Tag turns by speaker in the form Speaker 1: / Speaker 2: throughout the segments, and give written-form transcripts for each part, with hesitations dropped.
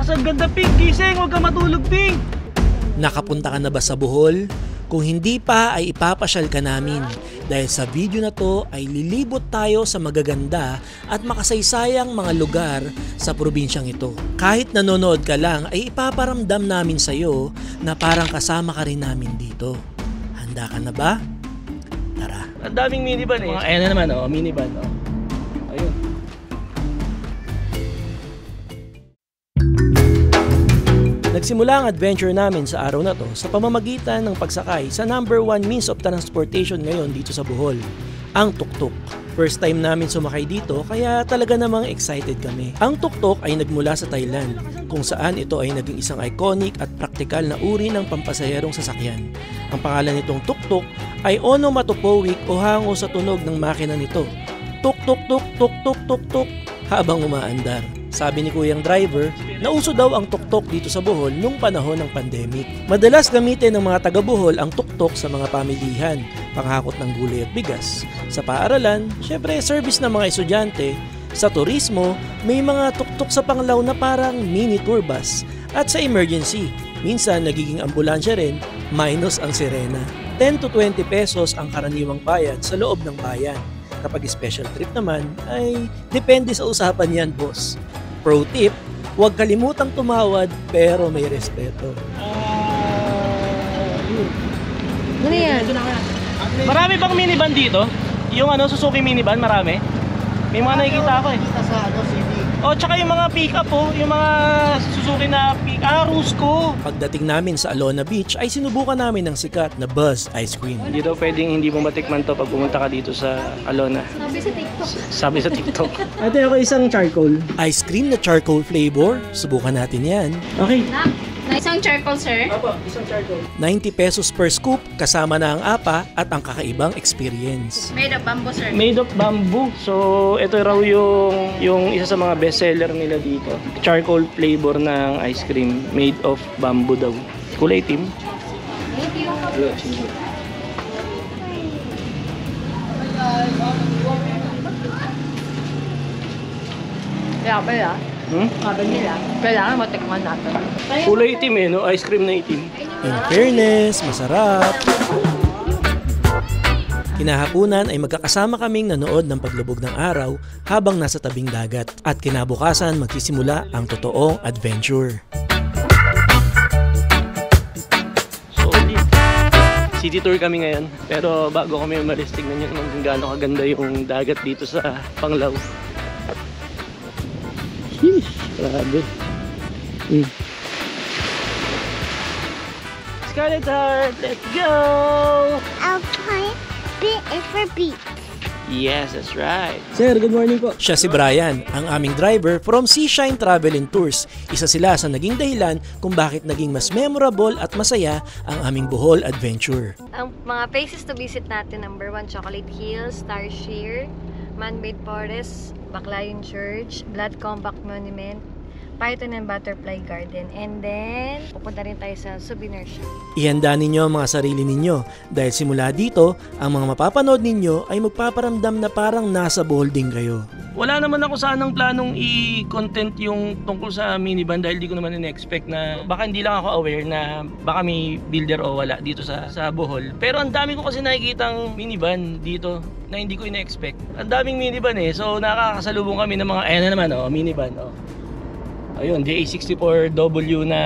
Speaker 1: Lakas ang ganda, Pink. Gising, huwag ka matulog, Pink.
Speaker 2: Nakapunta ka na ba sa Bohol? Kung hindi pa ay ipapasyal ka namin dahil sa video na to ay lilibot tayo sa magaganda at makasaysayang mga lugar sa probinsyang ito. Kahit nanonood ka lang ay ipaparamdam namin sa iyo na parang kasama ka rin namin dito. Handa ka na ba? Tara.
Speaker 1: Ang daming minivan eh. Ayan na naman, oh, minivan. Oh. Ayun. Nagsimula ang adventure namin sa araw na to sa pamamagitan ng pagsakay sa number 1 means of transportation ngayon dito sa Bohol, ang tuktok. First time namin sumakay dito kaya talaga namang excited kami. Ang tuktok ay nagmula sa Thailand kung saan ito ay naging isang iconic at praktikal na uri ng pampasaherong sasakyan. Ang pangalan nitong tuktok ay onomatopoeic o hango sa tunog ng makina nito. Tuk tuk tuk tuk tuk tuk tuk habang umaandar. Sabi ni Kuyang driver, nauso daw ang tuktok dito sa Bohol nung panahon ng pandemic. Madalas gamitin ng mga taga Bohol ang tuktok sa mga pamilihan, panghakot ng gulay at bigas. Sa paaralan, syempre service ng mga estudyante. Sa turismo, may mga tuktok sa Panglao na parang mini tour bus. At sa emergency, minsan nagiging ambulansya rin, minus ang sirena. 10 to 20 pesos ang karaniwang bayad sa loob ng bayan. Kapag special trip naman, ay depende sa usapan yan, boss. Pro tip, huwag kalimutang tumawad pero may respeto.
Speaker 3: Ano yan?
Speaker 1: Marami bang minivan dito? Yung Suzuki minivan, marami? May mga nakikita ako eh.
Speaker 4: Sa CD.
Speaker 1: Oh, tsaka yung mga pick-up oh, yung mga Suzuki na pick-up, Rusco.
Speaker 2: Pagdating namin sa Alona Beach ay sinubukan namin ng sikat na Buzz Ice Cream.
Speaker 1: Hindi daw pwedeng hindi mo matikman to pag pumunta ka dito sa Alona.
Speaker 3: Sabi sa TikTok.
Speaker 1: Sabi sa TikTok. Ate, ako isang charcoal.
Speaker 2: Ice cream na charcoal flavor, subukan natin yan.
Speaker 1: Okay.
Speaker 3: Na isang charcoal, sir?
Speaker 1: Apo, isang charcoal.
Speaker 2: 90 pesos per scoop, kasama na ang apa at ang kakaibang experience.
Speaker 3: Made of bamboo, sir.
Speaker 1: Made of bamboo. So, ito raw yung isa sa mga bestseller nila dito. Charcoal flavor ng ice cream made of bamboo daw. Kulay itim.
Speaker 3: Thank you. Kaya pala, sabi nila, kailangan matikman natin.
Speaker 1: Kulay itim eh, no? Ice cream na itim.
Speaker 2: In fairness, masarap. Kinahapunan ay magkakasama kaming nanood ng paglubog ng araw habang nasa tabing dagat at kinabukasan magsisimula ang totoong adventure.
Speaker 1: Solid. City tour kami ngayon, pero bago kami umalis, tignan nyo naman kung gaano kaganda yung dagat dito sa Panglao. Sheesh, grabe. Scarlet Heart, let's go!
Speaker 4: Alpine B is for beach.
Speaker 1: Yes, that's right.
Speaker 2: Sir, good morning po. Siya si Brian, ang aming driver from Seashine Travel and Tours. Isa sila sa naging dahilan kung bakit naging mas memorable at masaya ang aming Bohol adventure.
Speaker 5: Ang mga places to visit natin, number 1, Chocolate Hills, Starshear, Man-Made Forest, Baclayon Church, Blood Compact Monument, Python and Butterfly Garden, and then pupunta rin tayo sa souvenir shop.
Speaker 2: Ihanda ninyo ang mga sarili ninyo dahil simula dito, ang mga mapapanood ninyo ay magpaparamdam na parang nasa Bohol din kayo.
Speaker 1: Wala naman ako sanang planong i-content yung tungkol sa minivan dahil di ko naman in-expect na baka hindi lang ako aware na baka may builder o wala dito sa Bohol. Pero ang dami ko kasi nakikitang minivan dito na hindi ko in-expect. Ang daming minivan eh. So nakakasalubong kami ng mga ayan na naman minivan Ayun, JA64W na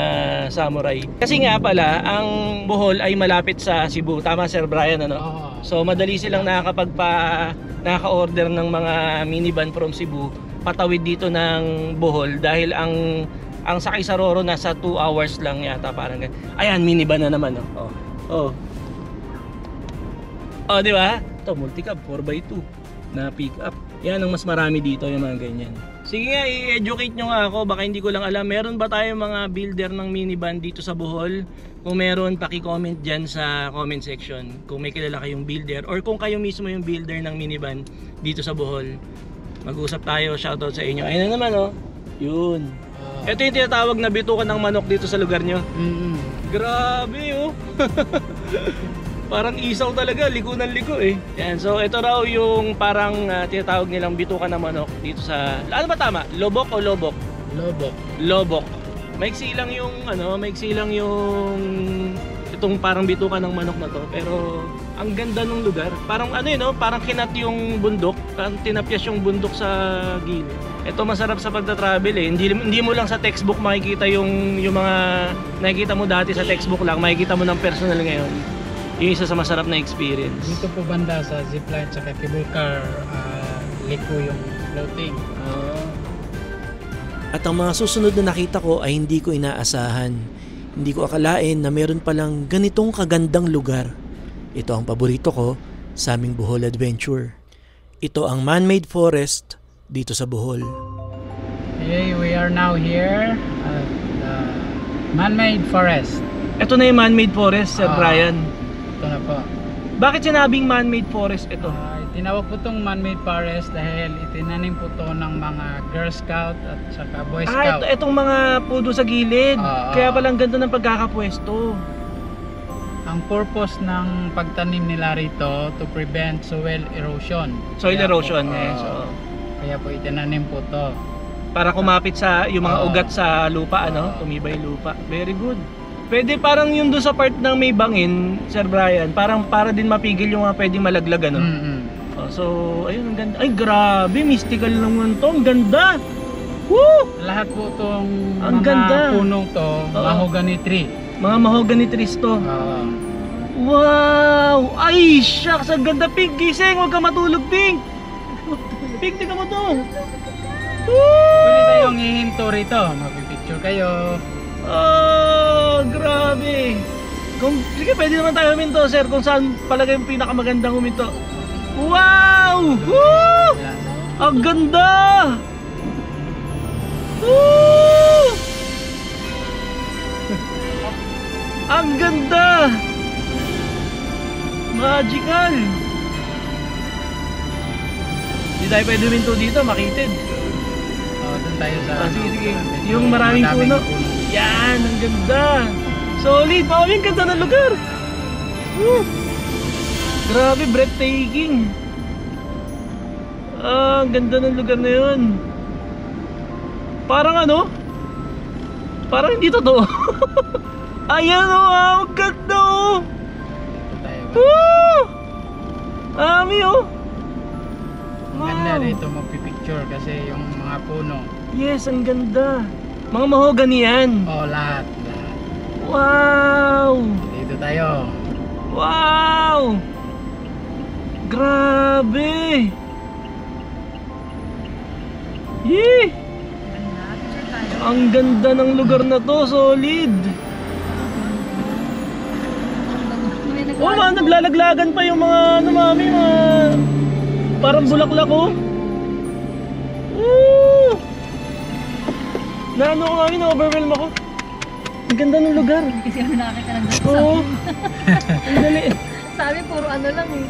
Speaker 1: Samurai. Kasi nga pala, ang Bohol ay malapit sa Cebu. Tama, Sir Brian, ano? So, madali silang nakaka-order ng mga minivan from Cebu patawid dito ng Bohol dahil ang sakay sa Roro nasa 2 hours lang yata, parang ganyan. Ayan, minivan na naman, di ba? Ito, multicab 4x2 na pick up. Yan ang mas marami dito, yung mga ganyan. Sige nga, i-educate nyo nga ako, baka hindi ko lang alam. Meron ba tayong mga builder ng minivan dito sa Bohol? Kung meron, paki-comment dyan sa comment section kung may kilala kayong builder or kung kayo mismo yung builder ng minivan dito sa Bohol. Mag-usap tayo, shoutout sa inyo. Ayun na naman yun. Ito yung tinatawag na bitukan ng manok dito sa lugar nyo. Grabe Parang isaw talaga, liko ng liko eh. Yan, so ito raw yung parang tinatawag nilang bitukan ng manok dito sa... Ano ba tama? Lobok o lobok?
Speaker 4: Lobok.
Speaker 1: Lobok. Maiksi lang yung maiksi lang yung itong parang bituka ng manok na to, pero ang ganda ng lugar. Parang parang kinat yung bundok, tinapyas yung bundok sa gilid. Ito masarap sa pagta-travel eh. Hindi mo lang sa textbook makikita yung mga nakikita mo dati sa textbook lang, makikita mo ng personal ngayon. Yung isa sa masarap na experience.
Speaker 6: Dito po banda sa zipline sa cable car, liko yung floating.
Speaker 2: At ang mga susunod na nakita ko ay hindi ko inaasahan. Hindi ko akalain na meron palang ganitong kagandang lugar. Ito ang paborito ko sa aming Bohol Adventure. Ito ang man-made forest dito sa Bohol.
Speaker 6: Okay, we are now here at the man-made forest.
Speaker 1: Ito na yung man-made forest, Sir Brian.
Speaker 6: Ito na po.
Speaker 1: Bakit sinabing man-made forest ito?
Speaker 6: Tinawag po itong man-made forest dahil itinanim po ito ng mga Girl Scout at saka Boy Scout.
Speaker 1: Itong mga pudo sa gilid. Kaya palang ganda ng pagkakapwesto.
Speaker 6: Ang purpose ng pagtanim nila rito to prevent soil erosion.
Speaker 1: Soil erosion,
Speaker 6: Kaya po itinanim po ito.
Speaker 1: Para kumapit sa yung mga ugat sa lupa, tumibay lupa. Very good. Pwede parang yung doon sa part ng may bangin, Sir Brian, parang para din mapigil yung mga pwedeng malaglag, So, ayun, ang ganda. Ay, grabe, mystical naman to. Ang ganda. Woo!
Speaker 6: Lahat po itong
Speaker 1: Ang
Speaker 6: mga
Speaker 1: ganda.
Speaker 6: punong to, mahogany tree.
Speaker 1: Mga mahogany trees to. Wow! Ay, shucks, ang ganda, Pink. Gising, huwag ka matulog, Pink. Pink, tingnan mo to.
Speaker 6: Pwede tayong hihinto rito, magpipicture kayo.
Speaker 1: Oh, grabe. Sige, pwede naman tayo huminto, sir, kung saan palagay yung pinakamagandang huminto. Wow! Woo! Ang ganda! Woo! Ang ganda! Magical! Hindi tayo pwede huminto dito, makitid.
Speaker 6: Doon tayo sa
Speaker 1: Sige. Yung maraming puno. Yan, ang ganda. Solid, ang ganda ng lugar. Woo! Grabe, breathtaking. Ang ganda ng lugar na yun. Parang parang hindi totoo. Ayan ang ganda Woo! Ami
Speaker 6: Ang ganda dito magpipicture kasi yung mga puno.
Speaker 1: Yes, ang ganda. Mga mahogany yan.
Speaker 6: Lahat.
Speaker 1: Wow!
Speaker 6: Dito tayo.
Speaker 1: Wow! Grabe! Yee! Ang ganda ng lugar na to, solid! Naglalaglagan pa yung mga mami, mga parang bulaklak Woo! Na-overwhelm ako. Ang ganda ng lugar.
Speaker 3: Kasi kami nakakita ng dito.
Speaker 1: Oo. Ang dali.
Speaker 3: Sabi, puro lang eh.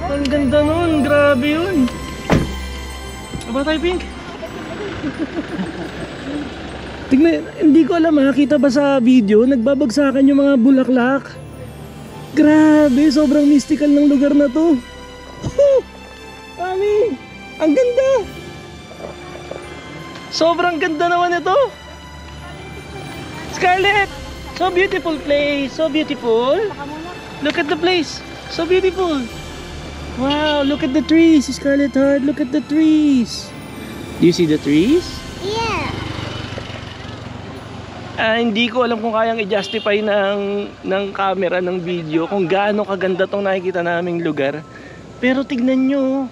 Speaker 1: Ang ganda nun, grabe yun. Aba tayo, Pink? Tignan, hindi ko alam kita ba sa video, nagbabagsakan yung mga bulaklak. Grabe, sobrang mystical ng lugar na to. Mami, ang ganda. Sobrang ganda naman ito. Scarlett, so beautiful place, so beautiful. Look at the place, so beautiful. Wow, look at the trees, Scarlett Heart, look at the trees. Do you see the trees?
Speaker 4: Yeah.
Speaker 1: Hindi ko alam kung kayang i-justify ng camera, ng video, kung gaano kaganda tong nakikita naming lugar. Pero tignan nyo,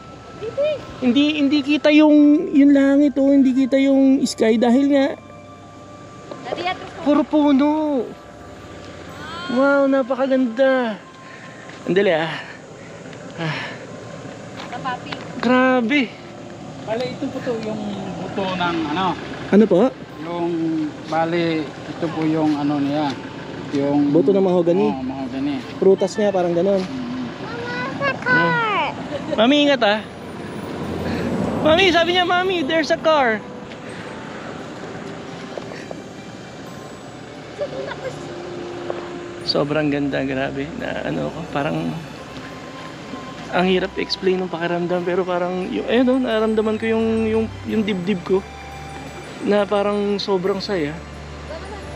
Speaker 1: hindi kita yung langit hindi kita yung sky dahil nga puro puno. Wow, napakaganda. Andali Grabe.
Speaker 6: Bale, ito po to yung buto ng
Speaker 1: Ano po?
Speaker 6: yung bale, ito po yung niya. Yung
Speaker 1: Buto ng mahogany.
Speaker 6: Mahogany.
Speaker 1: Prutas niya, parang ganon.
Speaker 4: Mama, the car.
Speaker 1: Mami, ingat Mami, sabi niya, Mami, there's a car. Sobrang ganda, grabe. Na parang ang hirap explain ng pakiramdam, pero parang naramdaman ko yung dibdib ko na parang sobrang saya.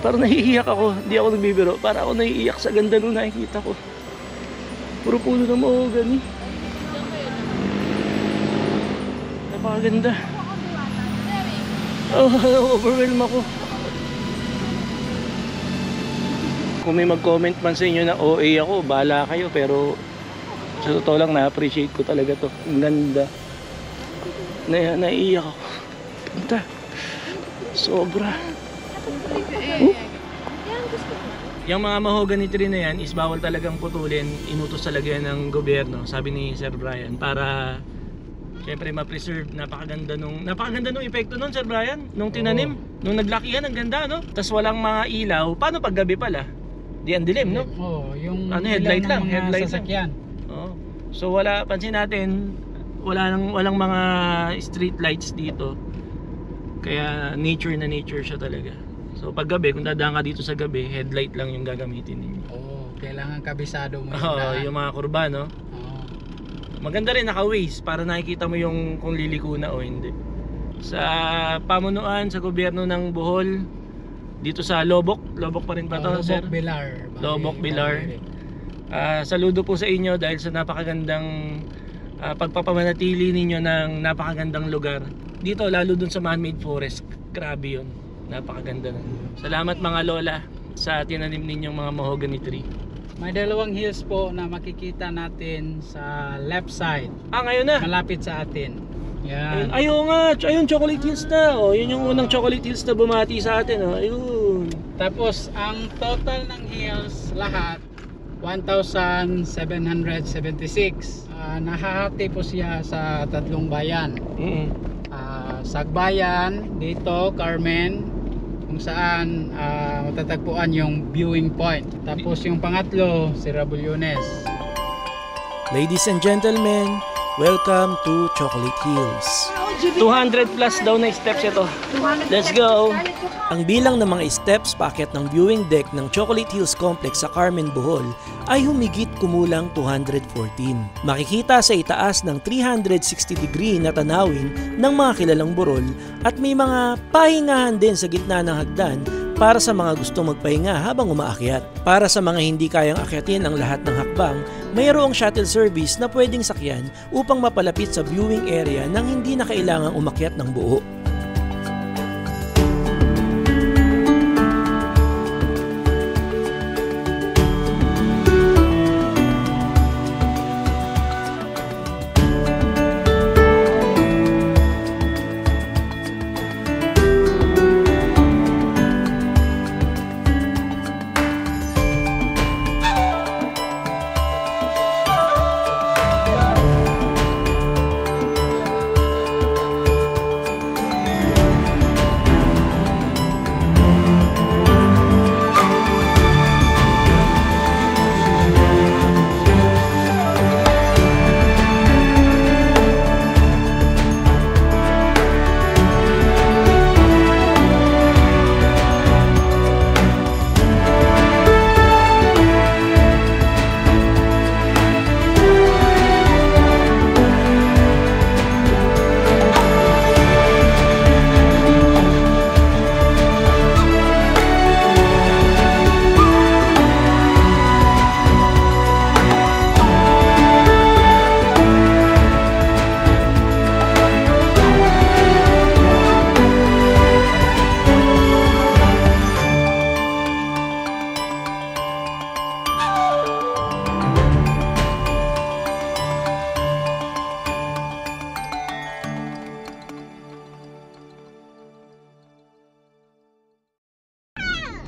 Speaker 1: Parang naiiyak ako. Hindi ako nagbibiro. Para ako naiiyak sa ganda nung nakikita ko. Puro puno ng mahogany. Napakaganda. Oh, overwhelm ako. Kung may mag-comment man sa inyo na OA ako, bahala kayo. Pero sa totoo lang, na-appreciate ko talaga to. Ang ganda. Naiiyak ako. Punta. Sobra. Yung mga mahogany tree na yan is bawal talagang putulin. Inutos talaga yan ng gobyerno, sabi ni Sir Brian, para syempre ma-preserve. Napakaganda nung epekto nun, Sir Brian, nung tinanim, nung naglakihan, ang ganda, no? Tas walang mga ilaw. Paano pag gabi pala? Di ang dilim, no?
Speaker 6: Yung
Speaker 1: ano, headlight
Speaker 6: ilaw
Speaker 1: lang,
Speaker 6: ng mga
Speaker 1: headlight
Speaker 6: sasakyan.
Speaker 1: So wala, pansin natin, walang mga street lights dito. Kaya nature na nature siya talaga. So pag gabi, kung dadaan ka dito sa gabi, headlight lang yung gagamitin ninyo.
Speaker 6: Kailangan kabisado mo
Speaker 1: yung mga kurba, no? Maganda rin naka-waze para nakikita mo yung kung liliko na o hindi. Sa pamunuan sa gobyerno ng Bohol, dito sa Lobok pa rin pa to, sir? Lobok, Bilar. Saludo po sa inyo dahil sa napakagandang pagpapamanatili ninyo ng napakagandang lugar. Dito, lalo dun sa man-made forest, grabe yun. Napakaganda na. Salamat mga lola sa tinanim ninyong mga mahogany tree.
Speaker 6: May dalawang hills po na makikita natin sa left side.
Speaker 1: Ngayon na.
Speaker 6: Malapit sa atin. Yan.
Speaker 1: Ayun nga, ayun, Chocolate Hills na. Yun yung unang Chocolate Hills na bumati sa atin. Ayun.
Speaker 6: Tapos, ang total ng hills lahat, 1,776. Nahahati po siya sa tatlong bayan. Sagbayan, dito, Carmen, kung saan matatagpuan yung viewing point. Tapos yung pangatlo, Sirabulyones.
Speaker 2: Ladies and gentlemen, welcome to Chocolate Hills.
Speaker 1: 200 plus daw na steps ito. Let's go!
Speaker 2: Ang bilang ng mga steps paakyat ng viewing deck ng Chocolate Hills Complex sa Carmen, Bohol ay humigit kumulang 214. Makikita sa itaas ng 360-degree na tanawin ng mga kilalang burol at may mga pahingahan din sa gitna ng hagdan para sa mga gustong magpahinga habang umaakyat. Para sa mga hindi kayang akyatin ang lahat ng hakbang, mayroong shuttle service na pwedeng sakyan upang mapalapit sa viewing area nang hindi na kailangang umakyat ng buo.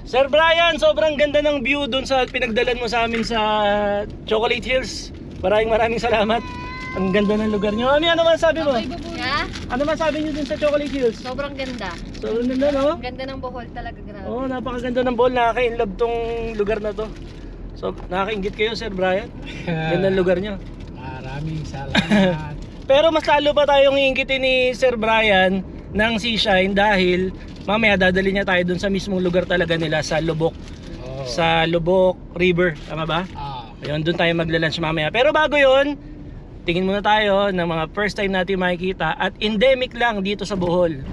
Speaker 1: Sir Brian, sobrang ganda ng view dun sa pinagdalan mo sa amin sa Chocolate Hills. Maraming salamat. Ang ganda ng lugar nyo. Ano man sabi mo?
Speaker 5: Yeah?
Speaker 1: Ano man sabi nyo dun sa Chocolate Hills?
Speaker 5: Sobrang ganda.
Speaker 1: Sobrang ganda, no?
Speaker 5: Ganda ng Bohol talaga, grabe.
Speaker 1: Napakaganda ng Bohol. Nakaka-inlove tong lugar na to. So, nakaka-inggit kayo, Sir Brian. Ganda ng lugar nyo.
Speaker 6: Maraming salamat.
Speaker 1: Pero mas lalo pa tayong iinggitin ni Sir Brian ng Seashine dahil mamaya dadali niya tayo dun sa mismong lugar talaga nila sa Lubok. Sa Lubok River, tama ba? Ayun, dun tayo magla-lunch mamaya. Pero bago yun, tingin muna tayo ng mga first time natin makikita at endemic lang dito sa Bohol.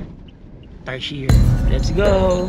Speaker 1: Tarsier. Let's go!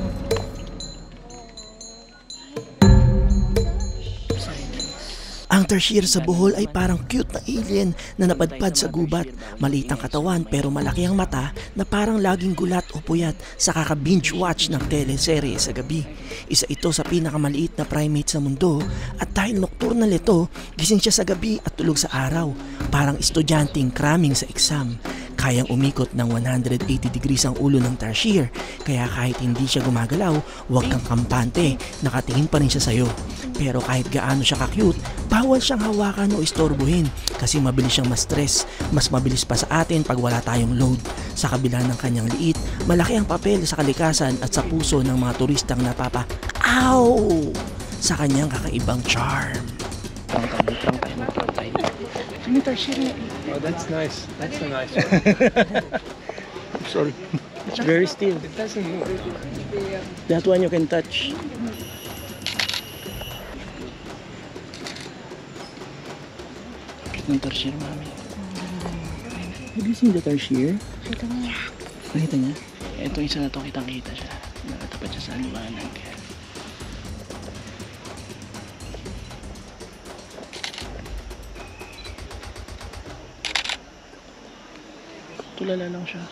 Speaker 1: Ang tarsier sa Bohol ay parang cute na alien na napadpad sa gubat. Maliit ang katawan pero malaki ang mata na parang laging gulat o puyat sa kaka-binge watch ng teleserye sa gabi. Isa ito sa pinakamaliit na primate sa mundo at dahil nocturnal ito, gising siya sa gabi at tulog sa araw. Parang estudyanteng cramming sa exam. Kayang umikot ng 180 degrees ang ulo ng tarsier, kaya kahit hindi siya gumagalaw, huwag kang kampante, nakatingin pa rin siya sa'yo. Pero kahit gaano siya ka-cute, bawal siyang hawakan o istorbohin kasi mabilis siyang ma-stress. Mas mabilis pa sa atin pag wala tayong load. Sa kabila ng kanyang liit, malaki ang papel sa kalikasan at sa puso ng mga turistang Ow! Sa kanyang kakaibang charm.
Speaker 7: Oh, that's nice. That's a nice one.
Speaker 1: Sorry. It's very still.
Speaker 7: It doesn't move.
Speaker 1: That one you can touch. Ng tarsier, mami. Have you seen the tarsier? Nakita niya? Ito isa na to, kitang-kita siya. Nakatapat siya sa liwanag. Tulala lang siya.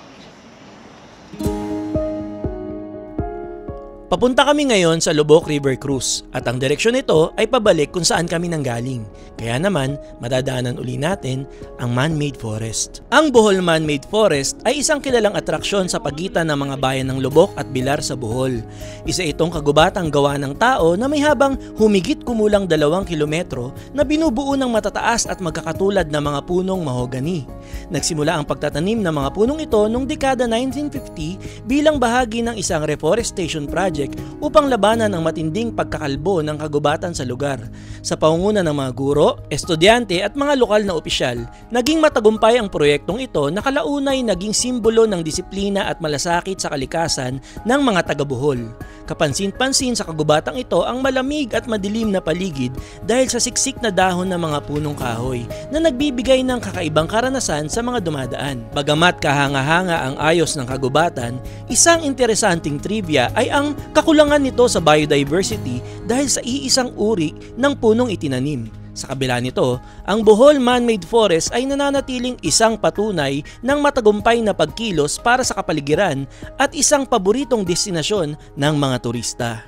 Speaker 1: Papunta kami ngayon sa Lubok River Cruise at ang direksyon nito ay pabalik kung saan kami nanggaling. Kaya naman, madadaanan uli natin ang man-made forest. Ang Bohol Man-Made Forest ay isang kilalang atraksyon sa pagitan ng mga bayan ng Lubok at Bilar sa Bohol. Isa itong kagubatang gawa ng tao na may habang humigit kumulang 2 kilometro na binubuo ng matataas at magkakatulad na mga punong mahogani. Nagsimula ang pagtatanim ng mga punong ito noong dekada 1950 bilang bahagi ng isang reforestation project upang labanan ang matinding pagkakalbo ng kagubatan sa lugar. Sa pangunguna ng mga guro, estudyante at mga lokal na opisyal, naging matagumpay ang proyektong ito na kalaunay naging simbolo ng disiplina at malasakit sa kalikasan ng mga taga-Bohol. Kapansin-pansin sa kagubatang ito ang malamig at madilim na paligid dahil sa siksik na dahon ng mga punong kahoy na nagbibigay ng kakaibang karanasan sa mga dumadaan. Bagamat kahanga-hanga ang ayos ng kagubatan, isang interesanting trivia ay ang kakulangan nito sa biodiversity dahil sa iisang uri ng punong itinanim. Sa kabila nito, ang Bohol Man-Made Forest ay nananatiling isang patunay ng matagumpay na pagkilos para sa kapaligiran at isang paboritong destinasyon ng mga turista.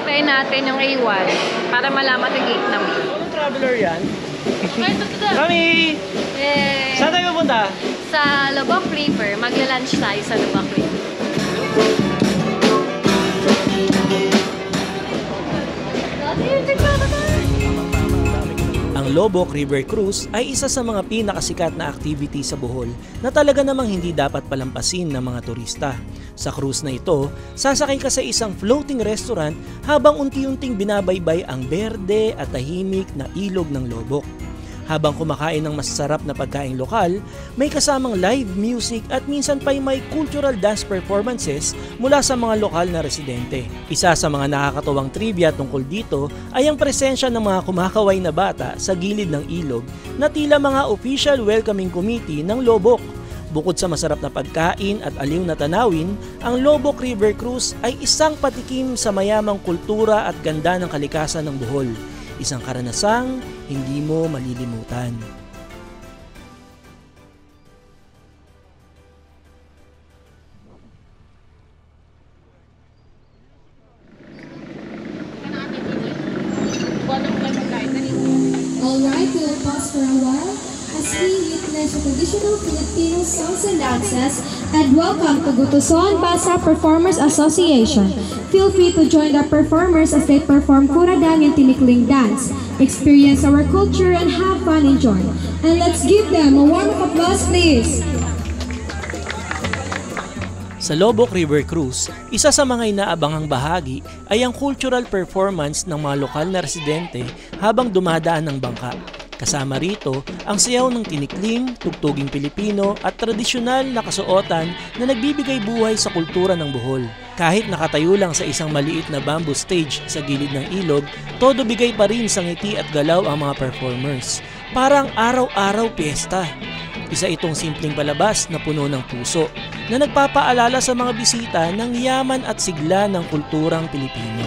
Speaker 5: Tayo natin yung A1 para malaman yung gate namin.
Speaker 1: Anong traveler yan?
Speaker 5: Ito.
Speaker 1: Mami!
Speaker 5: Yay!
Speaker 1: Saan tayo pupunta?
Speaker 5: Sa Lubok River, magla-lunch tayo sa Lubok River.
Speaker 1: Ang Lubok River Cruise ay isa sa mga pinakasikat na activity sa Bohol na talaga namang hindi dapat palampasin ng mga turista. Sa cruise na ito, sasakay ka sa isang floating restaurant habang unti-unting binabaybay ang berde at tahimik na ilog ng Lubok. Habang kumakain ng masarap na pagkaing lokal, may kasamang live music at minsan pa'y may cultural dance performances mula sa mga lokal na residente. Isa sa mga nakakatuwang trivia tungkol dito ay ang presensya ng mga kumakaway na bata sa gilid ng ilog na tila mga official welcoming committee ng Lubok. Bukod sa masarap na pagkain at aliw na tanawin, ang Lubok River Cruise ay isang patikim sa mayamang kultura at ganda ng kalikasan ng Bohol. Isang karanasang hindi mo malilimutan.
Speaker 8: Alright, we will pause for a while as we witness the traditional Filipino songs and dances and welcome to Gutuson Basa Performers Association. Feel free to join the performers as they perform Kuradang and Tinikling dance. Experience our culture and have fun and joy. And let's give them a warm applause, please.
Speaker 1: Sa Lubok River Cruise, isa sa mga inaabangang bahagi ay ang cultural performance ng mga lokal na residente habang dumadaan ng bangka. Kasama rito ang sayaw ng tinikling, tugtuging Pilipino at tradisyonal na kasuotan na nagbibigay buhay sa kultura ng Bohol. Kahit nakatayo lang sa isang maliit na bamboo stage sa gilid ng ilog, todo bigay pa rin sa ngiti at galaw ang mga performers. Parang araw-araw piyesta. Isa itong simpleng palabas na puno ng puso na nagpapaalala sa mga bisita ng yaman at sigla ng kulturang Pilipino.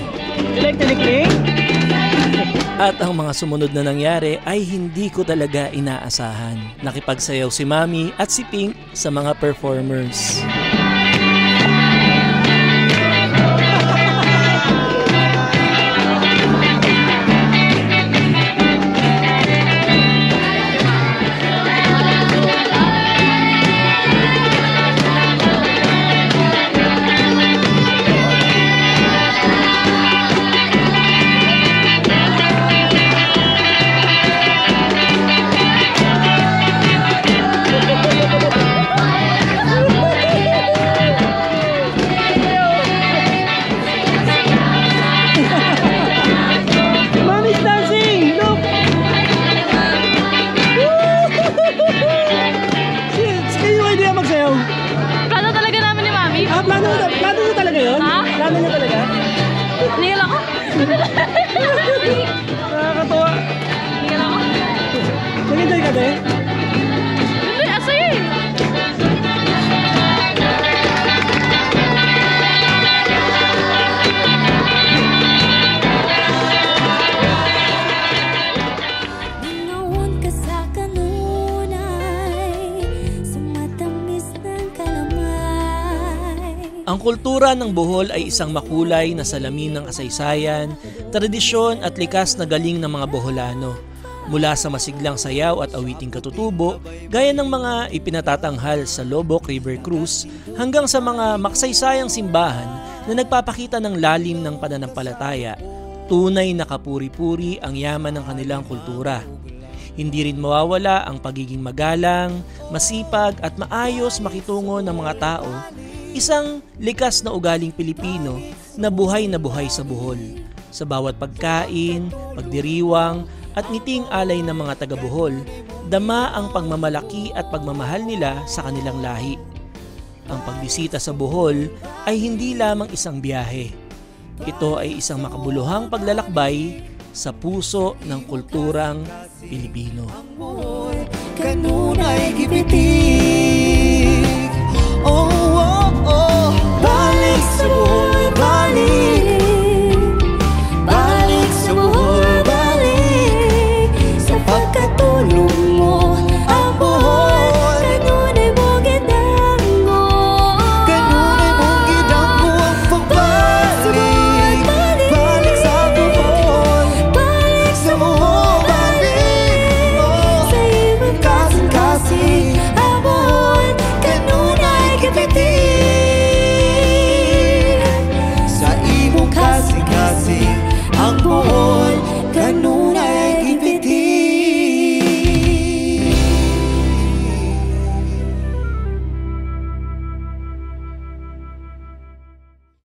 Speaker 1: At ang mga sumunod na nangyari ay hindi ko talaga inaasahan. Nakipagsayaw si Mami at si Pink sa mga performers. Plano nyo talaga yun?
Speaker 3: Ha?
Speaker 1: Plano nyo talaga?
Speaker 3: Nihil ako.
Speaker 1: Nakakatawa.
Speaker 3: Nihil ako.
Speaker 1: Nag-enjoy ka din?
Speaker 3: Hindi, asaya eh.
Speaker 4: Nangawan ka sa kanunay, sumatamis ng kalamay.
Speaker 1: Ang kultura ng Bohol ay isang makulay na salamin ng kasaysayan, tradisyon at likas na galing ng mga Boholano. Mula sa masiglang sayaw at awiting katutubo, gaya ng mga ipinatatanghal sa Lobok River Cruise, hanggang sa mga maksaysayang simbahan na nagpapakita ng lalim ng pananampalataya, tunay na kapuri-puri ang yaman ng kanilang kultura. Hindi rin mawawala ang pagiging magalang, masipag at maayos makitungo ng mga tao, isang likas na ugaling Pilipino na buhay sa Bohol. Sa bawat pagkain, pagdiriwang at ngiting alay ng mga taga-Bohol, dama ang pagmamalaki at pagmamahal nila sa kanilang lahi. Ang pagbisita sa Bohol ay hindi lamang isang biyahe. Ito ay isang makabuluhang paglalakbay sa puso ng kulturang Pilipino.
Speaker 9: Kanunay gibiti